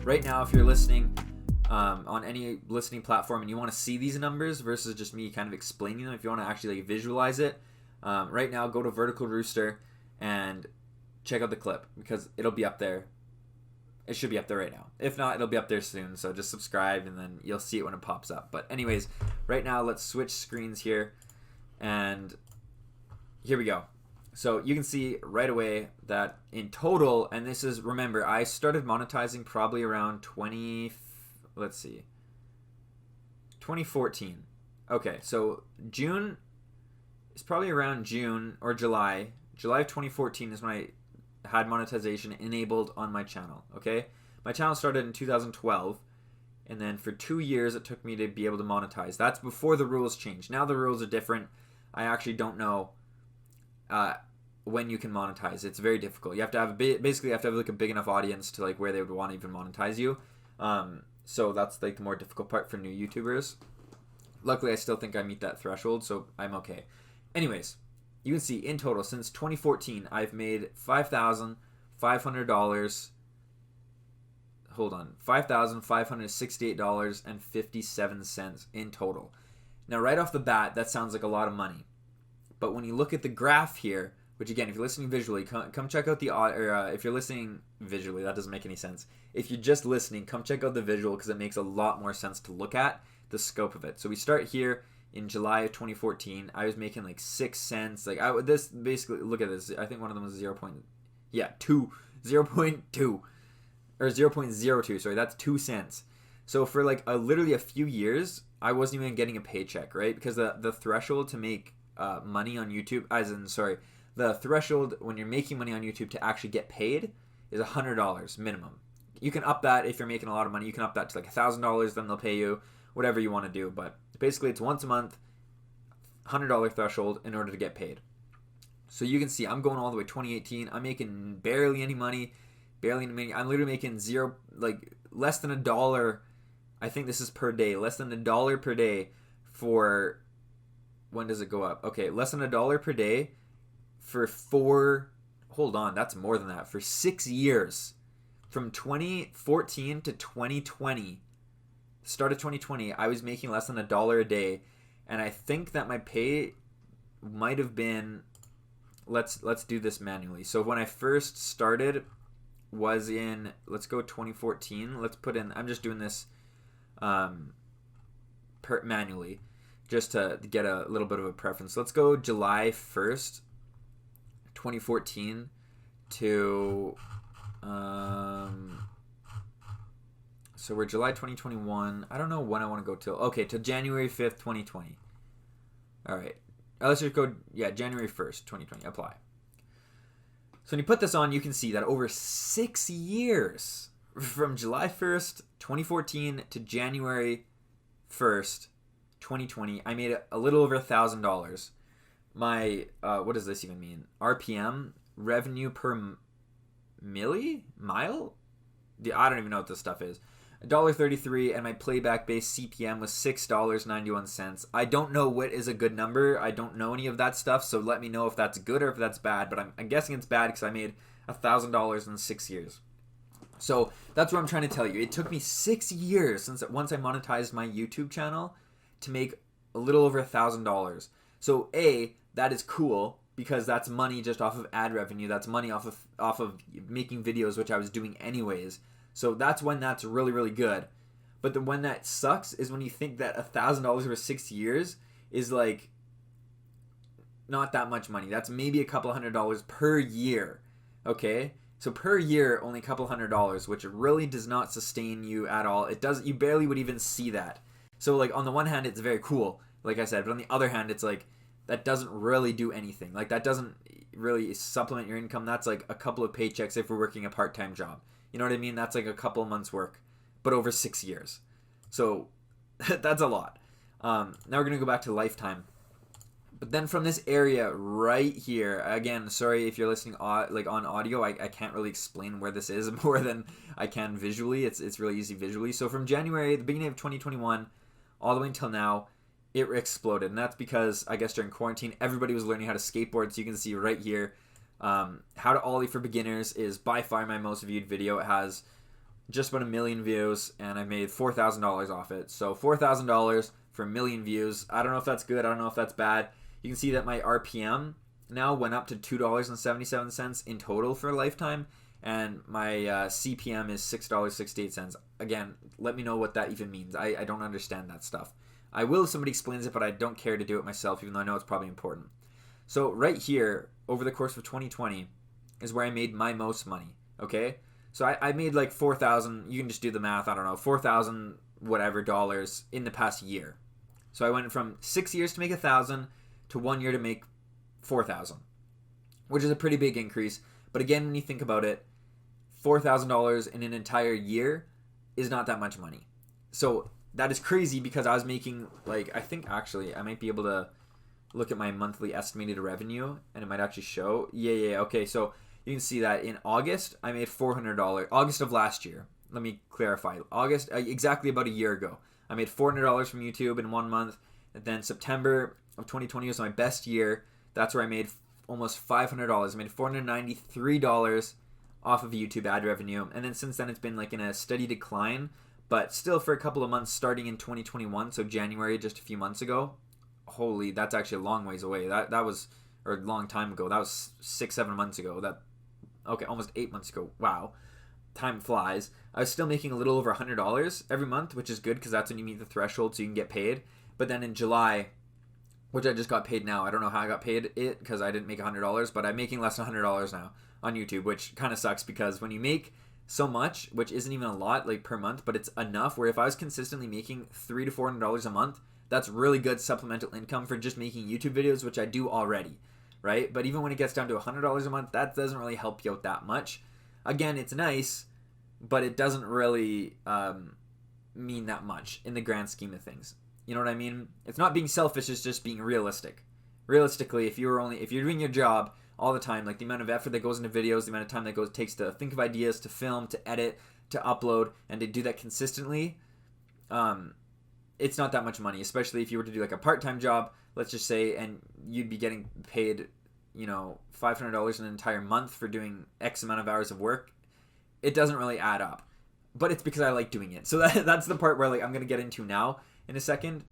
right now, if you're listening on any listening platform and you want to see these numbers versus just me kind of explaining them, if you want to actually like visualize it, right now go to VerticalRoostr and check out the clip because it'll be up there. It should be up there right now. If not, it'll be up there soon. So just subscribe and then you'll see it when it pops up. But anyways, right now let's switch screens here. And here we go. So you can see right away that in total, and this is, remember, I started monetizing probably around 2014. Okay, so June is probably around June or July. July of 2014 is when I had monetization enabled on my channel, okay? My channel started in 2012, and then for 2 years it took me to be able to monetize. That's before the rules changed. Now the rules are different. I actually don't know when you can monetize. It's very difficult. You have to have basically you have to have like a big enough audience to like where they would want to even monetize you. So that's like the more difficult part for new YouTubers. Luckily, I still think I meet that threshold, so I'm okay. Anyways, you can see in total since 2014, I've made $5,500. Hold on, $5,568.57 in total. Now, right off the bat, that sounds like a lot of money. But when you look at the graph here, which again, if you're listening visually, come check out the if you're listening visually, that doesn't make any sense. If you're just listening, come check out the visual because it makes a lot more sense to look at the scope of it. So we start here in July of 2014. I was making like 6 cents. Like this basically, look at this. I think one of them was 0.2 or 0.02. Sorry, that's 2 cents. So for like literally a few years, I wasn't even getting a paycheck, right? Because the threshold to make money on YouTube, the threshold when you're making money on YouTube to actually get paid is $100 minimum. You can up that if you're making a lot of money. You can up that to like $1,000, then they'll pay you whatever you want to do. But basically, it's once a month, $100 threshold in order to get paid. So you can see I'm going all the way 2018. I'm making barely any money, I'm literally making less than $1. I think this is per day, less than $1 per day for. When does it go up? Okay, less than $1 per day for hold on, that's more than that, for 6 years. From 2014 to 2020, start of 2020, I was making less than $1 a day. And I think that my pay might have been, let's do this manually. So when I first started was in, let's go 2014. Let's put in, I'm just doing this manually, just to get a little bit of a preference. Let's go July 1st, 2014 to, so we're July 2021. I don't know when I want to go till. Okay, to January 5th, 2020. All right. Let's just go, January 1st, 2020. Apply. So when you put this on, you can see that over 6 years, from July 1st, 2014 to January 1st, 2020, I made a little over $1,000. My what does this even mean? RPM, revenue per mile? I don't even know what this stuff is. $1.33, and my playback based CPM was $6.91. I don't know what is a good number. I don't know any of that stuff, so let me know if that's good or if that's bad. But I'm guessing it's bad because I made $1,000 in 6 years. So that's what I'm trying to tell you. It took me 6 years once I monetized my YouTube channel to make a little over $1,000. So that is cool because that's money just off of ad revenue. That's money off of making videos, which I was doing anyways. So that's when that's really, really good. But when that sucks is when you think that $1,000 over 6 years is like not that much money. That's maybe a couple $100 per year. Okay? So per year, only a couple $100, which really does not sustain you at all. You barely would even see that. So like on the one hand, it's very cool, like I said, but on the other hand, it's like that doesn't really do anything. Like that doesn't really supplement your income. That's like a couple of paychecks if we're working a part-time job. You know what I mean? That's like a couple of months work, but over 6 years. So that's a lot. Now we're going to go back to lifetime. But then from this area right here, again, sorry if you're listening on audio, I can't really explain where this is more than I can visually. It's really easy visually. So from January, the beginning of 2021, all the way until now, it exploded. And that's because, I guess, during quarantine, everybody was learning how to skateboard. So you can see right here, how to ollie for beginners is by far my most viewed video. It has just about 1 million views, and I made $4,000 off it. So $4,000 for 1 million views. I don't know if that's good. I don't know if that's bad. You can see that my RPM now went up to $2.77 in total for a lifetime, and my CPM is $6.68. Again, let me know what that even means. I don't understand that stuff. I will if somebody explains it, but I don't care to do it myself, even though I know it's probably important. So right here, over the course of 2020, is where I made my most money, okay? So I made like 4,000, you can just do the math, I don't know, 4,000 whatever dollars in the past year. So I went from 6 years to make 1,000 to 1 year to make 4,000, which is a pretty big increase. But again, when you think about it, $4,000 in an entire year is not that much money. So that is crazy because I was making, like, I think actually I might be able to look at my monthly estimated revenue and it might actually show. Yeah. Okay, so you can see that in August, I made $400. August of last year. Let me clarify. August, exactly about a year ago. I made $400 from YouTube in 1 month. And then September of 2020 was my best year. That's where I made almost $500. I made $493 off of YouTube ad revenue. And then since then, it's been like in a steady decline. But still for a couple of months starting in 2021, so January, just a few months ago. Holy, that's actually a long ways away. That was, or a long time ago. That was 6-7 months ago. Okay, almost 8 months ago. Wow. Time flies. I was still making a little over $100 every month, which is good because that's when you meet the threshold so you can get paid. But then in July, which I just got paid now, I don't know how I got paid it because I didn't make $100, but I'm making less than $100 now on YouTube, which kind of sucks because when you make so much, which isn't even a lot like per month, but it's enough where if I was consistently making $300 to $400 a month, that's really good supplemental income for just making YouTube videos, which I do already. Right? But even when it gets down to $100 a month, that doesn't really help you out that much. Again, it's nice, but it doesn't really mean that much in the grand scheme of things. You know what I mean? It's not being selfish, it's just being realistic. Realistically, if you're doing your job all the time, like the amount of effort that goes into videos, the amount of time that takes to think of ideas, to film, to edit, to upload, and to do that consistently, it's not that much money, especially if you were to do like a part-time job, let's just say, and you'd be getting paid, $500 an entire month for doing X amount of hours of work. It doesn't really add up, but it's because I like doing it. So that's the part where like I'm going to get into now in a second.